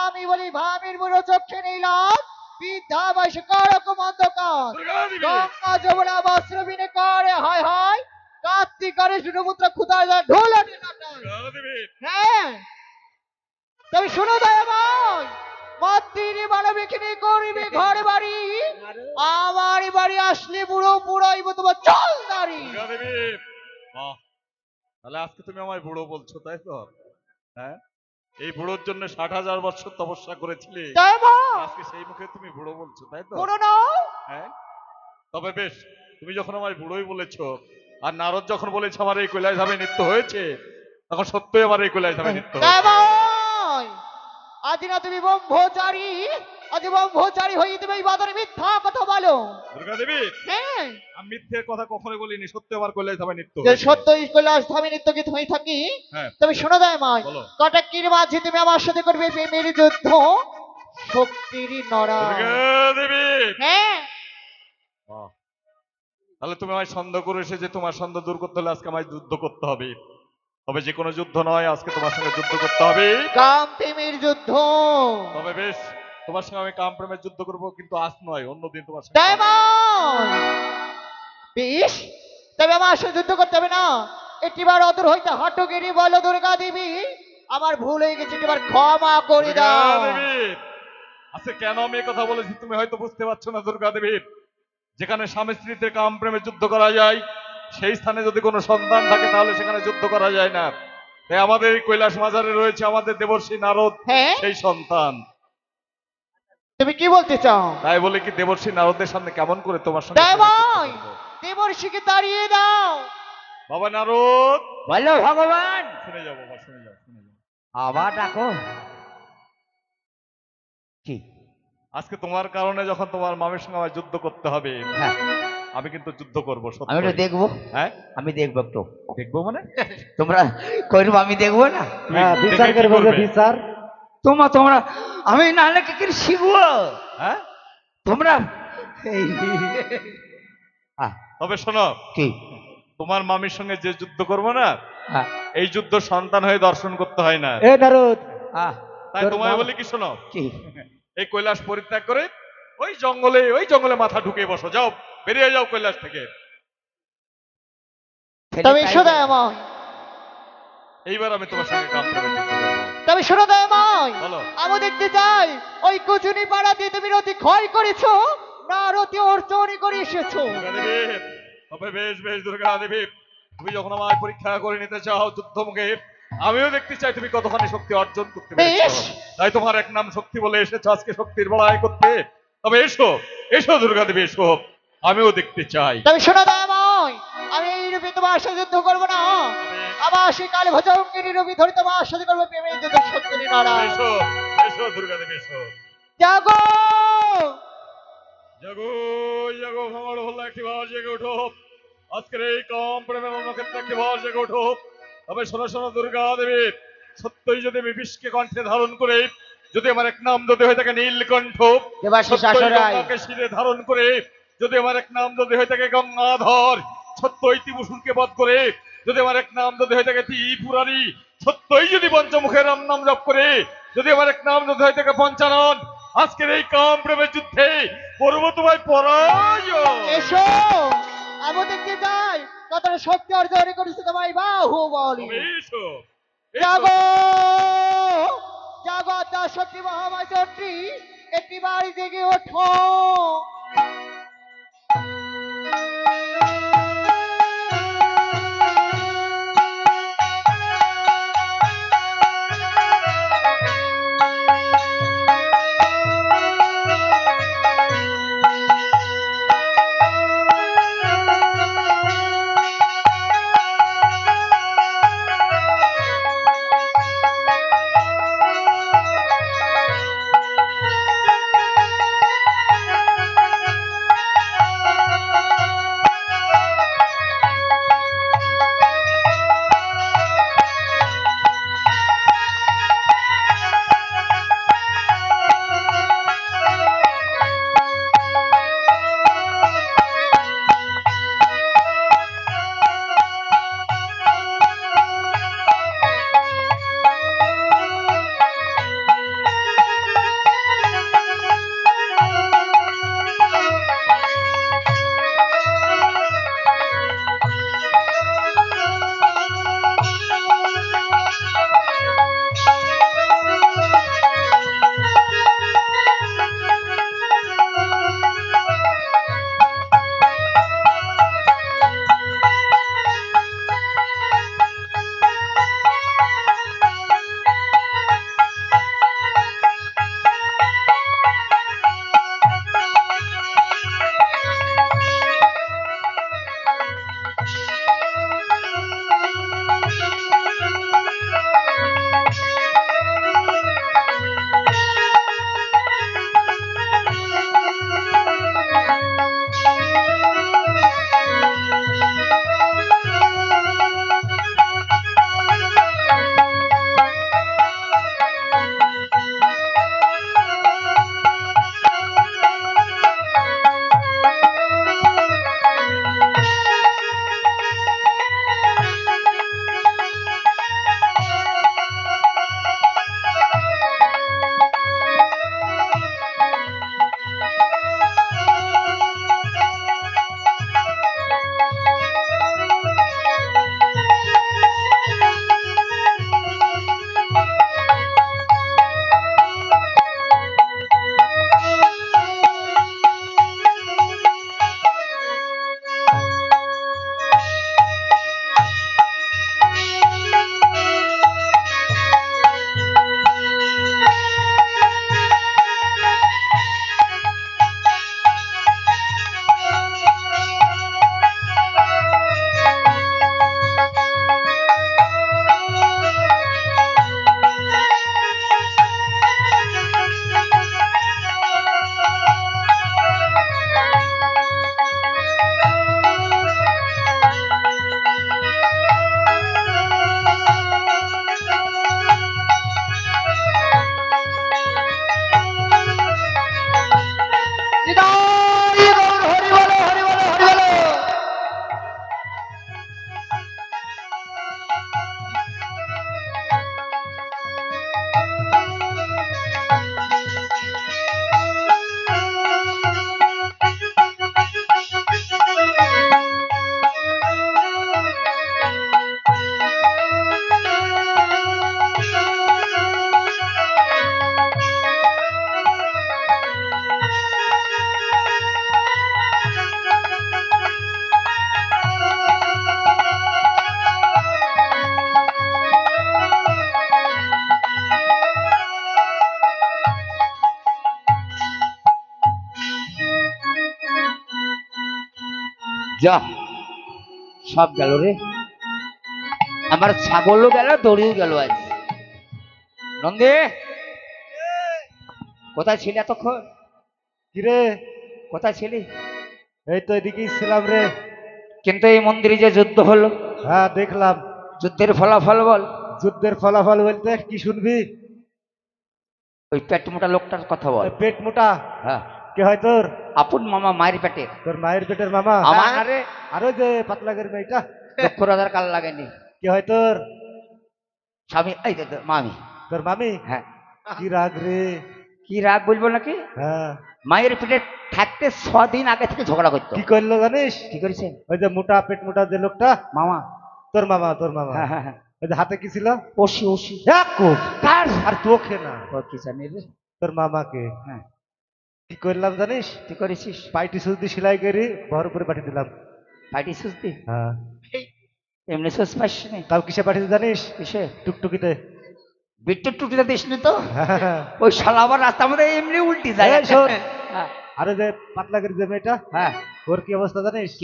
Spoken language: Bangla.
আমি বলি ভাবির বুড়ো চোখে নিলাম বিদ্যা বয়স করকম অন্ধকার গঙ্গা যমুনা বস্ত্রবিনে করে হয় হয় কার্তিক গণেশ রুদ্র ক্ষুদার ঢোল হ্যাঁ তুমি শুনো দয়াময় মাতৃ মানবিকিনী করিবি ঘর বাড়ি আমার বাড়ি আসলে বুড়ো বুড়োইব তোমার চল দাঁড়ি তাহলে আজকে তুমি আমায় বুড়ো বলছো তাই তো? হ্যাঁ, এই বুড়োর জন্য 60,000 বছর তপস্যা করেছিলে, আজকে সেই মুখে তুমি বুড়ো বলছো তাই তো? বুড়ো নাও হ্যাঁ, তবে বেশ, তুমি যখন আমায় বুড়োই বলেছো আর নারদ যখন বলেছে আমার এই কৈলাস ধামে নৃত্য হয়েছে, তখন সত্যই আমার এই কৈলাস ধামে নৃত্য হয়েছে। আজ না তুমি ব্রহ্মচারী, আজ ব্রহ্মচারী হয়ে তুমি এই বাদরে মিথ্যা কথা বলো। দুর্গা দেবী, হ্যাঁ আমি মিথ্যের কথা কখনোই বলিনি, সত্যি আমার কৈলাস ধামে নৃত্য যে হয়েছে। সত্য এই কৈলাস ধামে নিত্য গীত হয়ে থাকি। হ্যাঁ, তুমি শোনো দয়াময় বলো। কটাকির মাঝে তুমি আমার সাথে করবে প্রেমের যুদ্ধ শক্তির নড়া। দুর্গা দেবী, হ্যাঁ বাহ, তাহলে তুমি আমায় সন্দেহ করে এসে যে তোমার সন্দেহ দূর করতে হলে আজকে আমায় যুদ্ধ করতে হবে। তবে যে কোনো যুদ্ধ নয়, আজকে তোমার সঙ্গে যুদ্ধ করতে হবে। কাম প্রেমের যুদ্ধ। তবে বেশ, তোমার সঙ্গে আমি কাম প্রেমের যুদ্ধ করবো, কিন্তু আজ নয়, অন্যদিন তোমার সঙ্গে। দয়াময় বেশ, তবে আমার সাথে যুদ্ধ করতে হবে না। একটিবার অদূর হইতে হটগিরি বলো দুর্গা দেবী আমার ভুল হয়ে গেছে, এবার ক্ষমা করে দাও। দুর্গা দেবী, আচ্ছা কেন আমি এই কথা বলেছি তুমি হয়তো বুঝতে পারছো না দুর্গা দেবী। যেখানে স্বামী স্ত্রীতে কাম প্রেমে যুদ্ধ করা যায়, সেই স্থানে যদি কোনো সন্তান থাকে তাহলে সেখানে যুদ্ধ করা যায় না। তাই আমাদের এই কৈলাস মাজারে রয়েছে আমাদের দেবর্ষি নারদ, হ্যাঁ সেই সন্তান। তুমি কি বলতে চাও? তাই বলে কি দেবর্ষি নারদের সামনে কেমন করে তোমার সঙ্গে দয়াময় দেবর্ষিকে তাড়িয়ে দাও। বাবা নারদ, বলো ভগবান। শুনে যাও বাবা, শুনে যাও, শুনে যাও। আবার ডাকো কি? আজকে তোমার কারণে যখন তোমার মামের সঙ্গে আমার যুদ্ধ করতে হবে, হ্যাঁ, আমি কিন্তু যুদ্ধ করবো। আমি একটু দেখবো। হ্যাঁ, আমি দেখবো একটু। দেখবো মানে তোমরা করবো, আমি দেখবো না। হ্যাঁ, বিচার করবে যে বিচার। তোমরা আমি নাহলে কি করে শিখবো? হ্যাঁ, তোমরা তবে শোনো, কি তোমার মামির সঙ্গে যে যুদ্ধ করবো না, এই যুদ্ধ সন্তান হয়ে দর্শন করতে হয় না। এ নারদ, তাই তোমায় বলি কি, শোনো, কি এই কৈলাস পরিত্যাগ করে ওই জঙ্গলে মাথা ঢুকে বসো, যাও, বেরিয়ে যাও কৈলাস থেকে। তবে এসো দয়াময়, এইবার আমি তোমার সঙ্গে কাম প্রেমে যুদ্ধ করবো। তবে শোনো দয়াময় বলো। আমি দেখতে চাই ওই কুচুনি পাড়া দিয়ে তুমি রতি ক্ষয় করেছো না রতি অর্চনি করে এসেছো। দুর্গা দেবী, তবে বেশ বেশ দুর্গা দেবী, তুমি যখন আমায় পরীক্ষা করে নিতে চাও যুদ্ধ মুখে, আমিও দেখতে চাই তুমি কতখানি শক্তি অর্জন করতে বেশ। পেরেছো। তাই তোমার এক নাম শক্তি বলে এসেছো আজকে শক্তির বড়াই করতে। তবে এসো, এসো দুর্গা দেবী, এসো, আমিও দেখতে চাই। তবে শোনো দয়াময় আমি এই রূপে তোমার সাথে যুদ্ধ করবো না, আবার সেই কালী ভজঙ্গিনী রূপে ধরে তোমার সাথে করবো প্রেমের যুদ্ধ শক্তির নড়া। এসো, এসো দুর্গা দেবী, এসো। জাগো জাগো জাগো ভাঙড় হল্লা, একটি বার জেগে ওঠো। আজকের এই কম প্রেমের অন্নক্ষেত্রে একটি বার জেগে ওঠো। তবে শোনো শোনো দুর্গা দেবী, সত্যই যদি আমি বিষকে কণ্ঠে ধারণ করে, যদি আমার এক নাম যদি হয়ে থাকে নীলকণ্ঠ, দেবাশিস সত্যই আসরাই। গঙ্গাকে শিরে ধারণ করে, যদি আমার এক নাম যদি হয়ে থাকে গঙ্গাধর, সত্যই ত্রিভূষণকে বধ করে, যদি আমার এক নাম যদি হয়ে থাকে ত্রিপুরারি, সত্যই যদি পঞ্চমুখের রাম নাম জপ করে, যদি আমার এক নাম যদি হয়ে থাকে পঞ্চানন, আজকের এই কাম প্রেমের যুদ্ধে করবো তোমায় পরাজয়। এসো আমি দেখতে চাই কতটা শক্তি অর্জন করেছে তোমায় বাহু বলি। তবে এসো, এসো। জাগো জাগো আত্মা শক্তি মহামায় চন্ডী একটি বাড়ি জেগে ওঠো। যা সব গেল রে, আমার ছাগলও গেল, দড়িও গেল। আজ নন্দে কোথায় ছিলি এতক্ষণ? কিরে, কোথায় ছিলি? এই তো এদিকেই ছিলাম রে। কিন্তু এই মন্দিরে যে যুদ্ধ হলো, হ্যাঁ দেখলাম। যুদ্ধের ফলাফল বল। যুদ্ধের ফলাফল বলতে কি শুনবি? ওই পেট মোটা লোকটার কথা বল। পেট মোটা হ্যাঁ, কে হয় তোর? আপন মামা মায়ের পেটে। তোর মায়ের পেটের মামা? আমার না রে, আর ওই যে পাতলাগের মেয়েটা দক্ষ রাজার কাল লাগেনি। কে হয় তোর? স্বামী, এই তো মামি। তোর মামি? হ্যাঁ। কি রাগ রে? কি রাগ বলবো নাকি? হ্যাঁ। মায়ের পেটে থাকতে 6 দিন আগে থেকে ঝগড়া করতো। কি করলো জানিস? কি করেছে? ওই যে মোটা পেট মোটা যে লোকটা, মামা। তোর মামা, তোর মামা। হ্যাঁ হ্যাঁ হ্যাঁ, ওই যে হাতে কি ছিল? OC OC. কার? আর তোকে না, ও কি জানি রে। তোর মামাকে। হ্যাঁ, কি করলাম জানিস? তুই করেছিস? পাইটি সুদি সেলাই করি ঘর উপরে পাঠিয়ে দিলাম। পাইটি সুস্তি? হ্যাঁ। এমনি সুস পাইস নি? তাও কিসে পাঠিয়ে জানিস? কিসে? টুকটুকিতে। বিট্টু টুটিতে দিস নি তো? হ্যাঁ। ওই শালা আবার রাস্তার মধ্যে এমনি উল্টি যায়। এই শোন, হ্যাঁ আরে যে পাতলাগের যে মেয়েটা, হ্যাঁ, ওর কি অবস্থা জানিস?